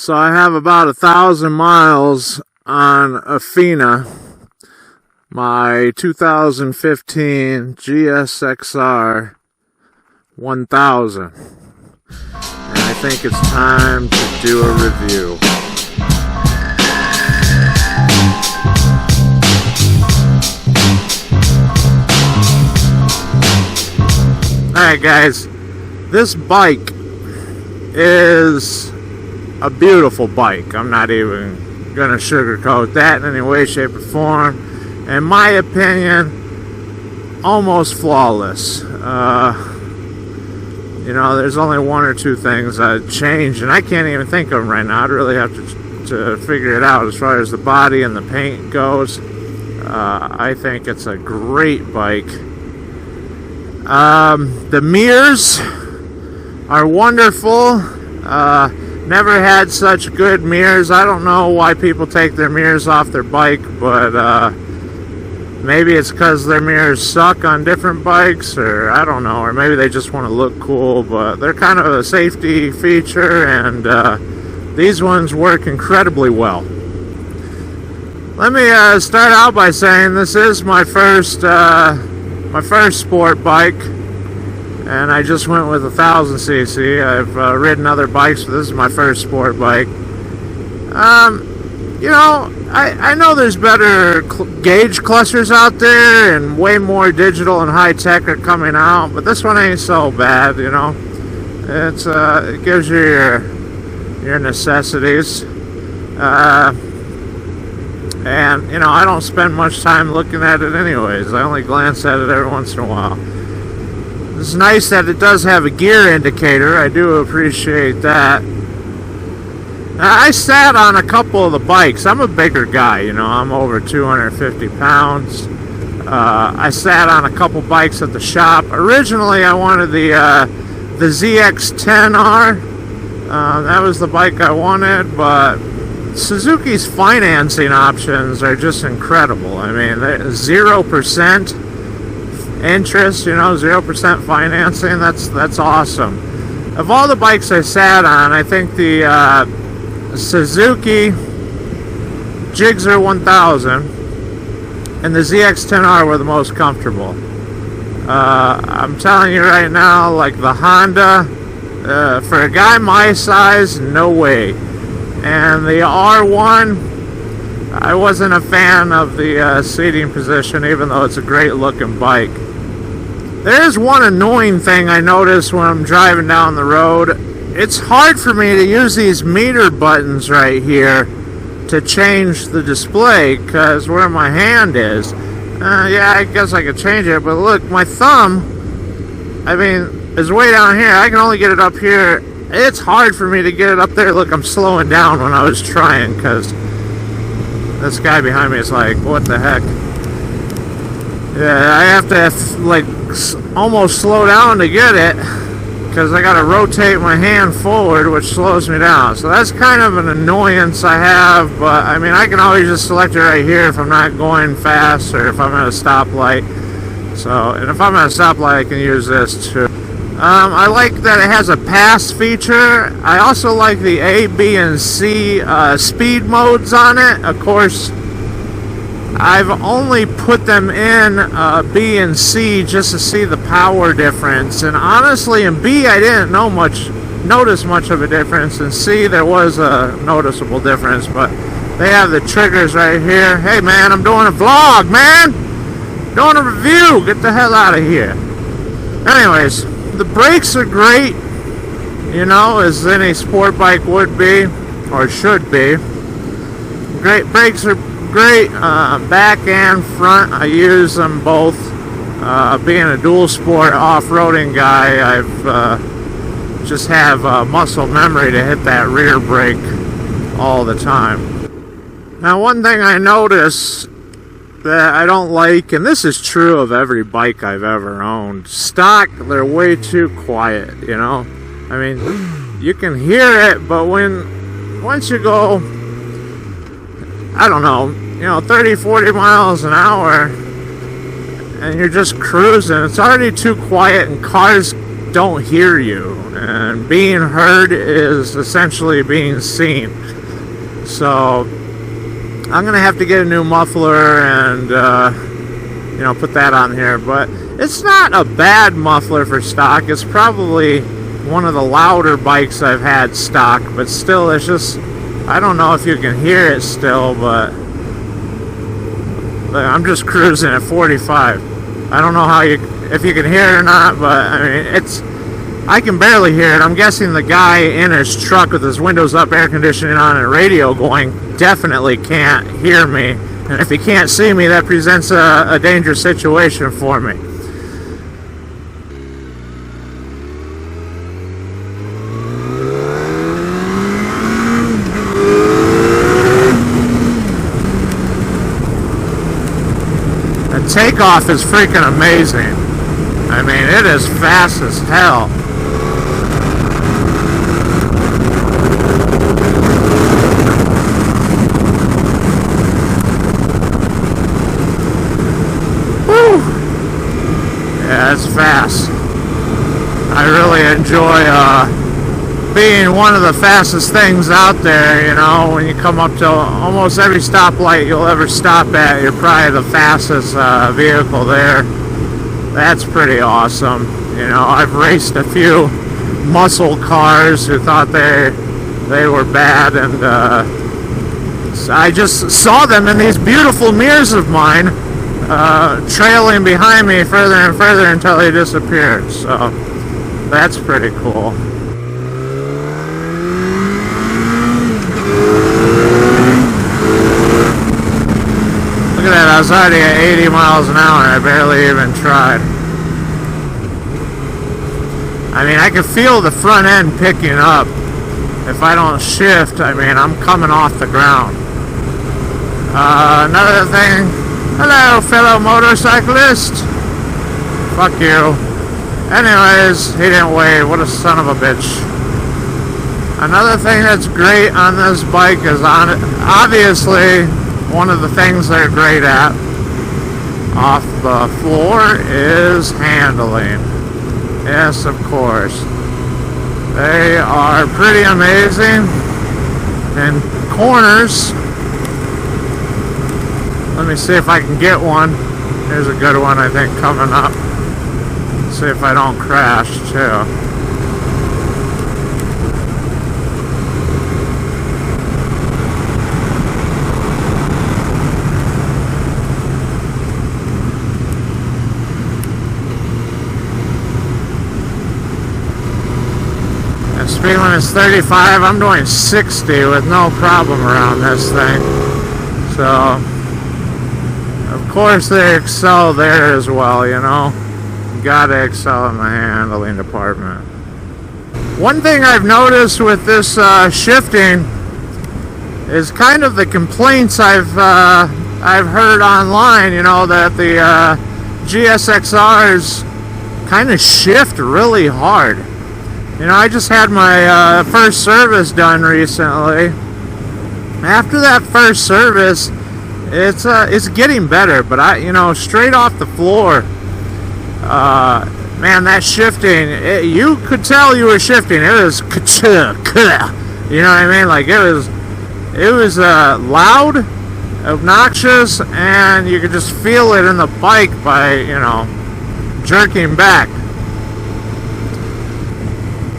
So I have about 1,000 miles on Athena, my 2015 GSXR-1000. And I think it's time to do a review. Alright guys, this bike is a beautiful bike. I'm not even gonna sugarcoat that in any way, shape, or form. In my opinion, almost flawless. There's only one or two things I'd change, and I can't even think of them right now. I'd really have to figure it out as far as the body and the paint goes. I think it's a great bike. The mirrors are wonderful. Never had such good mirrors. I don't know why people take their mirrors off their bike, but maybe it's because their mirrors suck on different bikes, or I don't know, or maybe they just want to look cool, but they're kind of a safety feature, and these ones work incredibly well. Let me start out by saying this is my first sport bike, and I just went with 1,000cc. I've ridden other bikes, but this is my first sport bike. I know there's better gauge clusters out there, and way more digital and high tech are coming out, but this one ain't so bad. It gives you your necessities, and I don't spend much time looking at it anyways. I only glance at it every once in a while. It's nice that it does have a gear indicator. I do appreciate that. I sat on a couple of the bikes. I'm a bigger guy, I'm over 250 pounds. I sat on a couple bikes at the shop. Originally, I wanted the ZX-10R. That was the bike I wanted, but Suzuki's financing options are just incredible. I mean, 0% interest, 0% financing. That's awesome. Of all the bikes I sat on, I think the Suzuki GSXR 1000 and the ZX-10R were the most comfortable. I'm telling you right now, like the Honda, for a guy my size, no way. And the R1, I wasn't a fan of the seating position, even though it's a great looking bike. There is one annoying thing I notice when I'm driving down the road. It's hard for me to use these meter buttons right here to change the display, because where my hand is, yeah, I guess I could change it, but look, my thumb, is way down here. I can only get it up here. It's hard for me to get it up there. Look, I'm slowing down when I was trying, because this guy behind me is like, what the heck? Yeah, I have to almost slow down to get it, because I got to rotate my hand forward, which slows me down. So that's kind of an annoyance I have, but I can always just select it right here if I'm not going fast, or if I'm at a stoplight. And if I'm at a stoplight, I can use this too. I like that it has a pass feature. I also like the A, B, and C speed modes on it. Of course, I've only put them in B and C just to see the power difference. And honestly, in B, I didn't notice much of a difference. In C, there was a noticeable difference. But they have the triggers right here. Hey, man, I'm doing a vlog, man. Doing a review. Get the hell out of here. Anyways, the brakes are great, as any sport bike would be, or should be. Great brakes are great, back and front. I use them both. Being a dual sport off-roading guy, I've just have muscle memory to hit that rear brake all the time. Now, one thing I notice that I don't like, and this is true of every bike I've ever owned, stock, they're way too quiet, you can hear it, but once you go, I don't know, 30, 40 miles an hour, and you're just cruising, it's already too quiet, and cars don't hear you. and being heard is essentially being seen. So I'm gonna have to get a new muffler and put that on here. But it's not a bad muffler for stock. It's probably one of the louder bikes I've had stock, but still, it's just, I don't know if you can hear it still, but I'm just cruising at 45. I don't know if you can hear it or not, but I mean, I can barely hear it. I'm guessing the guy in his truck with his windows up, air conditioning on, and radio going definitely can't hear me. And if he can't see me, that presents a dangerous situation for me. The takeoff is freaking amazing. I mean, it is fast as hell. Yeah, it's fast. I really enjoy being one of the fastest things out there. You know, when you come up to almost every stoplight you'll ever stop at, you're probably the fastest vehicle there. That's pretty awesome. You know, I've raced a few muscle cars who thought they were bad, and I just saw them in these beautiful mirrors of mine, trailing behind me further and further until they disappeared. So that's pretty cool. Look at that, I was already at 80 miles an hour and I barely even tried. I mean, I can feel the front end picking up. If I don't shift, I mean, I'm coming off the ground. Another thing, hello fellow motorcyclist. Fuck you. Anyways, he didn't wave, what a son of a bitch. Another thing that's great on this bike is obviously one of the things they're great at off the floor is handling. Yes, of course. They are pretty amazing. And corners, let me see if I can get one. Here's a good one, I think, coming up. See if I don't crash too. Speed limit's 35. I'm doing 60 with no problem around this thing. So, of course they excel there as well, you know. Gotta excel in the handling department. One thing I've noticed with this shifting is kind of the complaints I've heard online, you know, that the GSXRs kind of shift really hard. You know, I just had my first service done recently. After that first service, it's getting better, but straight off the floor, man, that shifting, you could tell you were shifting. It was, you know what I mean? Like it was loud, obnoxious, and you could just feel it in the bike by, jerking back.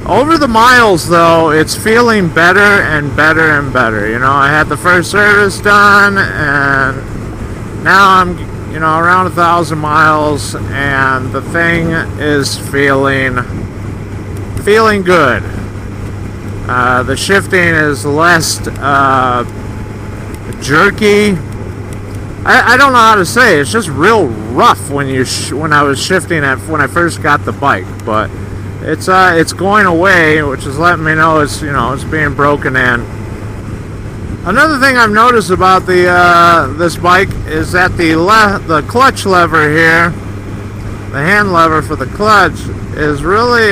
Over the miles, though, it's feeling better and better and better. You know, I had the first service done, and now I'm, around 1,000 miles, and the thing is feeling good. The shifting is less jerky. I don't know how to say it. It's just real rough when I was shifting when I first got the bike, but it's going away, which is letting me know it's being broken in. Another thing I've noticed about this bike is that the clutch lever here, the hand lever for the clutch, is really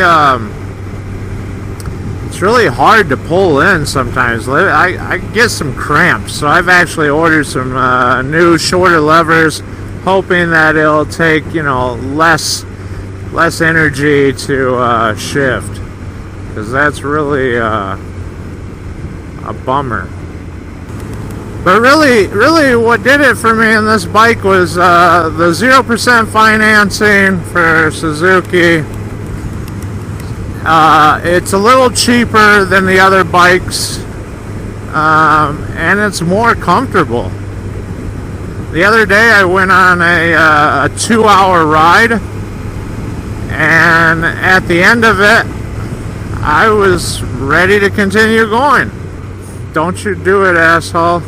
it's really hard to pull in sometimes. I get some cramps, so I've actually ordered some new shorter levers, hoping that it'll take less energy to shift. because that's really a bummer. But really what did it for me in this bike was the 0% financing for Suzuki. It's a little cheaper than the other bikes, and it's more comfortable. The other day I went on a 2-hour ride, and at the end of it I was ready to continue going. Don't you do it, asshole.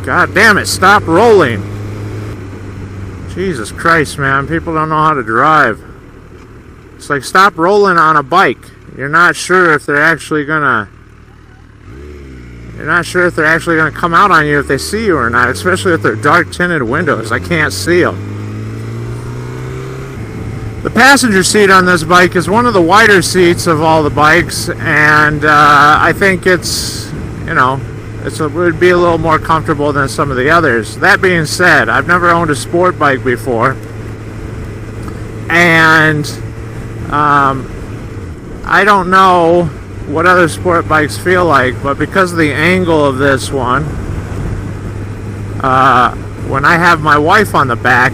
God damn it, stop rolling. Jesus Christ, man, people don't know how to drive. It's like, stop rolling on a bike. You're not sure if they're actually gonna come out on you if they see you or not, especially with their dark tinted windows. I can't see them. The passenger seat on this bike is one of the wider seats of all the bikes, and I think it's, you know, it would be a little more comfortable than some of the others. That being said, I've never owned a sport bike before, and I don't know what other sport bikes feel like, but because of the angle of this one, when I have my wife on the back,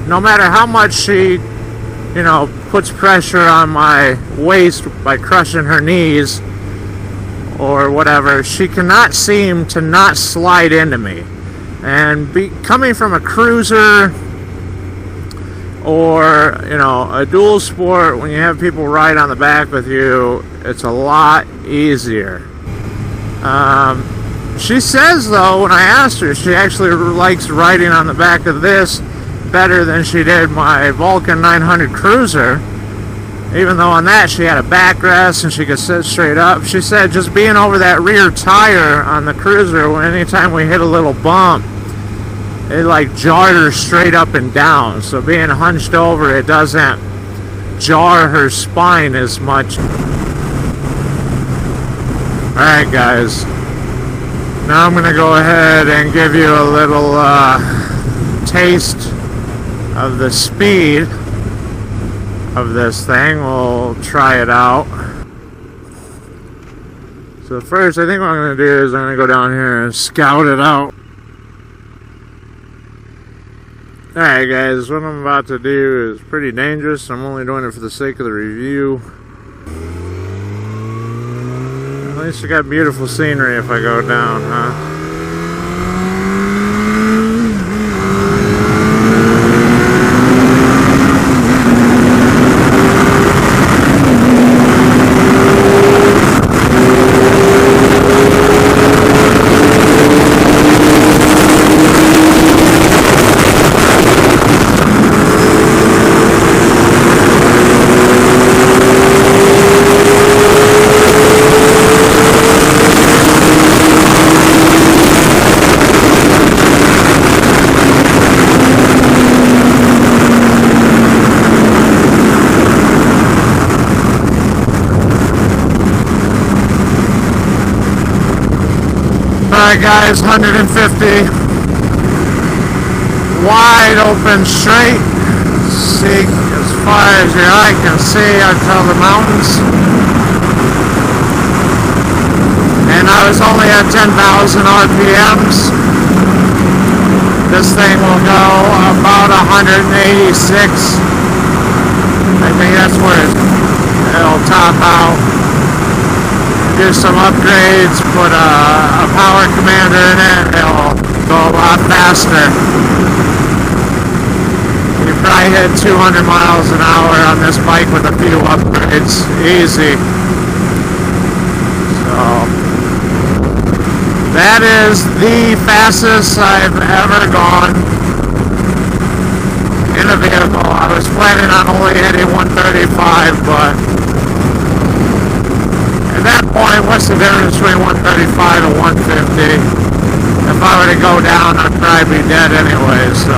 no matter how much she, you know, puts pressure on my waist by crushing her knees or whatever, she cannot seem to not slide into me. And coming from a cruiser or, you know, a dual sport, when you have people ride on the back with you, it's a lot easier. She says, though, when I asked her, she actually likes riding on the back of this better than she did my Vulcan 900 Cruiser, even though on that she had a backrest and she could sit straight up. She said just being over that rear tire on the Cruiser, anytime we hit a little bump, it like jarred her straight up and down. So being hunched over, it doesn't jar her spine as much. Alright guys, now I'm gonna go ahead and give you a little taste of the speed of this thing. We'll try it out. So first, I think what I'm going to do is I'm going to go down here and scout it out. Alright guys, what I'm about to do is pretty dangerous. I'm only doing it for the sake of the review. At least I got beautiful scenery if I go down, huh? Alright guys, 150, wide open, straight, see as far as your eye can see until the mountains, and I was only at 10,000 RPMs. This thing will go about 186. I think that's where it'll top out. Do some upgrades, put a power commander in it, it'll go a lot faster. You probably hit 200 miles an hour on this bike with a few upgrades, easy. So that is the fastest I've ever gone in a vehicle. I was planning on only hitting 135, but at that point, what's the difference between 135 and 150? If I were to go down, I'd probably be dead anyway, so.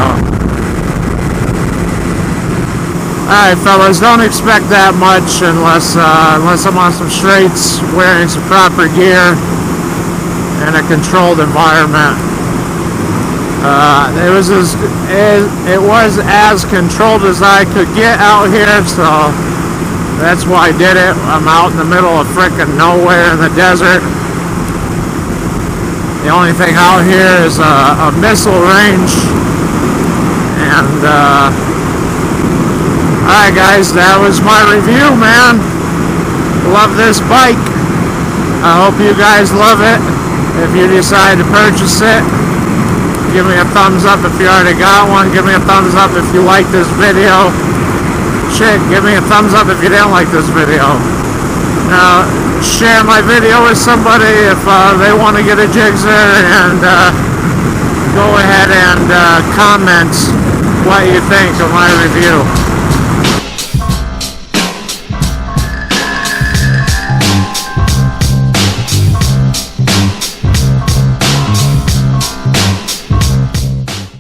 Alright fellas, don't expect that much unless I'm on some straights, wearing some proper gear, in a controlled environment. It was as controlled as I could get out here, so That's why I did it. I'm out in the middle of frickin' nowhere in the desert. The only thing out here is a missile range. And, alright guys, that was my review, man. Love this bike. I hope you guys love it. If you decide to purchase it, give me a thumbs up if you already got one. Give me a thumbs up if you like this video. Shit, give me a thumbs up if you didn't like this video. Now, share my video with somebody if they want to get a Gixxer, and go ahead and comment what you think of my review.